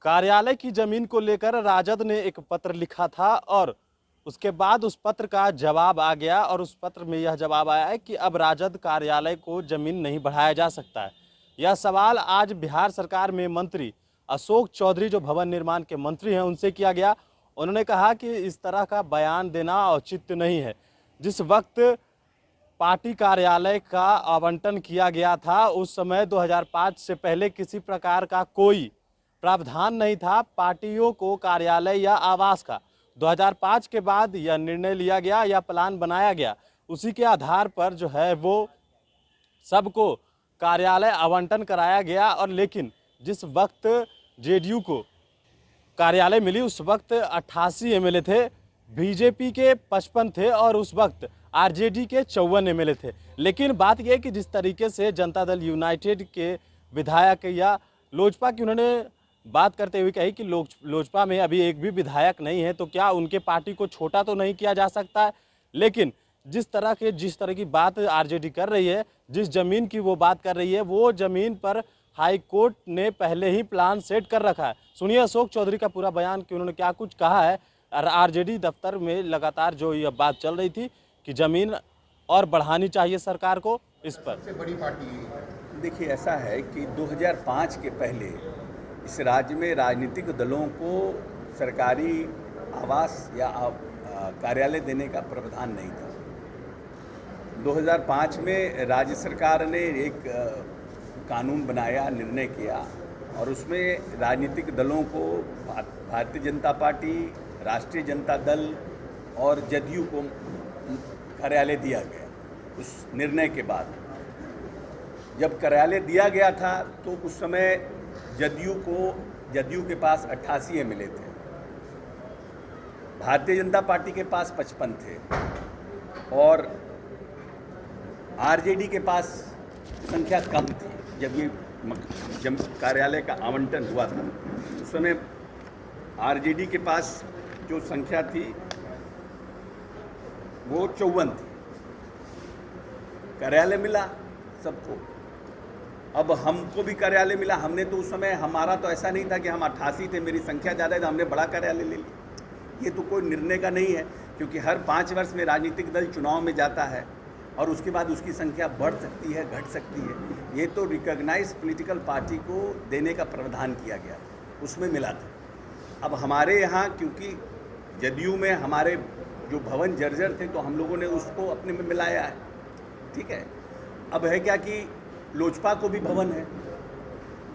कार्यालय की जमीन को लेकर राजद ने एक पत्र लिखा था और उसके बाद उस पत्र का जवाब आ गया और उस पत्र में यह जवाब आया है कि अब राजद कार्यालय को जमीन नहीं बढ़ाया जा सकता है। यह सवाल आज बिहार सरकार में मंत्री अशोक चौधरी, जो भवन निर्माण के मंत्री हैं, उनसे किया गया। उन्होंने कहा कि इस तरह का बयान देना औचित्य नहीं है। जिस वक्त पार्टी कार्यालय का आवंटन किया गया था उस समय 2005 से पहले किसी प्रकार का कोई प्रावधान नहीं था पार्टियों को कार्यालय या आवास का। 2005 के बाद यह निर्णय लिया गया या प्लान बनाया गया, उसी के आधार पर जो है वो सबको कार्यालय आवंटन कराया गया। और लेकिन जिस वक्त जेडीयू को कार्यालय मिली उस वक्त 88 एमएलए थे, बीजेपी के 55 थे और उस वक्त आरजेडी के 54 एमएलए थे। लेकिन बात यह कि जिस तरीके से जनता दल यूनाइटेड के विधायक या लोजपा की उन्होंने बात करते हुए कही कि लोजपा में अभी एक भी विधायक नहीं है, तो क्या उनके पार्टी को छोटा तो नहीं किया जा सकता है। लेकिन जिस तरह की बात आरजेडी कर रही है, जिस जमीन की वो बात कर रही है, वो जमीन पर हाई कोर्ट ने पहले ही प्लान सेट कर रखा है। सुनिए अशोक चौधरी का पूरा बयान कि उन्होंने क्या कुछ कहा है। आरजेडी दफ्तर में लगातार जो यह बात चल रही थी कि जमीन और बढ़ानी चाहिए सरकार को, इस पर सबसे बड़ी पार्टी। देखिए, ऐसा है कि 2005 के पहले इस राज्य में राजनीतिक दलों को सरकारी आवास या कार्यालय देने का प्रावधान नहीं था। 2005 में राज्य सरकार ने एक कानून बनाया, निर्णय किया और उसमें राजनीतिक दलों को भारतीय जनता पार्टी, राष्ट्रीय जनता दल और जदयू को कार्यालय दिया गया। उस निर्णय के बाद जब कार्यालय दिया गया था तो उस समय जदयू के पास 88 एमएलए थे, भारतीय जनता पार्टी के पास 55 थे और आरजेडी के पास संख्या कम थी। जब कार्यालय का आवंटन हुआ था उस समय आरजेडी के पास जो संख्या थी वो 54 थी। कार्यालय मिला सबको, अब हमको भी कार्यालय मिला। हमने तो उस समय, हमारा तो ऐसा नहीं था कि हम 88 थे, मेरी संख्या ज़्यादा है तो हमने बड़ा कार्यालय ले लिया। ये तो कोई निर्णय का नहीं है, क्योंकि हर 5 वर्ष में राजनीतिक दल चुनाव में जाता है और उसके बाद उसकी संख्या बढ़ सकती है, घट सकती है। ये तो रिकॉग्नाइज पॉलिटिकल पार्टी को देने का प्रावधान किया गया, उसमें मिला था। अब हमारे यहाँ क्योंकि जदयू में हमारे जो भवन जर्जर थे तो हम लोगों ने उसको अपने में मिलाया है, ठीक है। अब है क्या कि लोजपा को भी भवन है,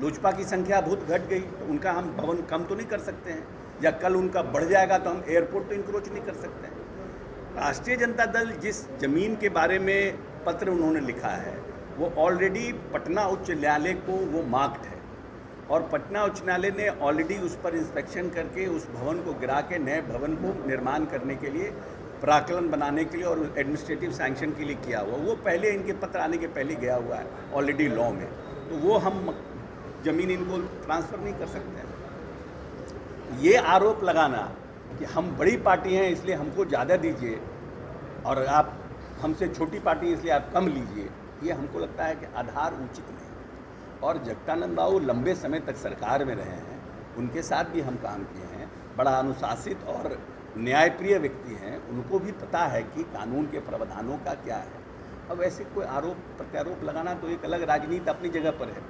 लोजपा की संख्या बहुत घट गई तो उनका हम भवन कम तो नहीं कर सकते हैं, या कल उनका बढ़ जाएगा तो हम एयरपोर्ट तो इंक्रोच नहीं कर सकते हैं। राष्ट्रीय जनता दल जिस जमीन के बारे में पत्र उन्होंने लिखा है वो ऑलरेडी पटना उच्च न्यायालय को वो मार्क्ड है और पटना उच्च न्यायालय ने ऑलरेडी उस पर इंस्पेक्शन करके उस भवन को गिरा के नए भवन को निर्माण करने के लिए, प्राकलन बनाने के लिए और एडमिनिस्ट्रेटिव सैंक्शन के लिए किया हुआ। वो पहले इनके पत्र आने के पहले गया हुआ है ऑलरेडी लॉ में, तो वो हम जमीन इनको ट्रांसफ़र नहीं कर सकते हैं। ये आरोप लगाना कि हम बड़ी पार्टी हैं इसलिए हमको ज़्यादा दीजिए और आप हमसे छोटी पार्टी हैं इसलिए आप कम लीजिए, ये हमको लगता है कि आधार उचित नहीं। और जगदानंद बाबू लंबे समय तक सरकार में रहे हैं, उनके साथ भी हम काम किए हैं, बड़ा अनुशासित और न्यायप्रिय व्यक्ति हैं, उनको भी पता है कि कानून के प्रावधानों का क्या है। अब ऐसे कोई आरोप प्रत्यारोप लगाना तो एक अलग राजनीति अपनी जगह पर है,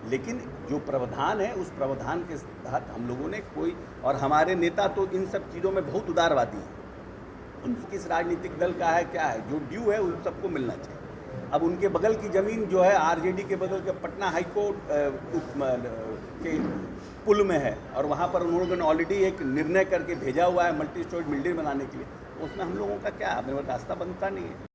लेकिन जो प्रावधान है उस प्रावधान के तहत हम लोगों ने कोई, और हमारे नेता तो इन सब चीज़ों में बहुत उदारवादी हैं। उन किस राजनीतिक दल का है क्या है, जो ड्यू है उन सबको मिलना चाहिए। अब उनके बगल की ज़मीन जो है आरजेडी के बगल के पटना हाईकोर्ट के पुल में है और वहाँ पर उन्होंने ऑलरेडी एक निर्णय करके भेजा हुआ है मल्टी स्टोरेज बिल्डिंग बनाने के लिए, उसमें हम लोगों का क्या, हमें रास्ता बनता नहीं है।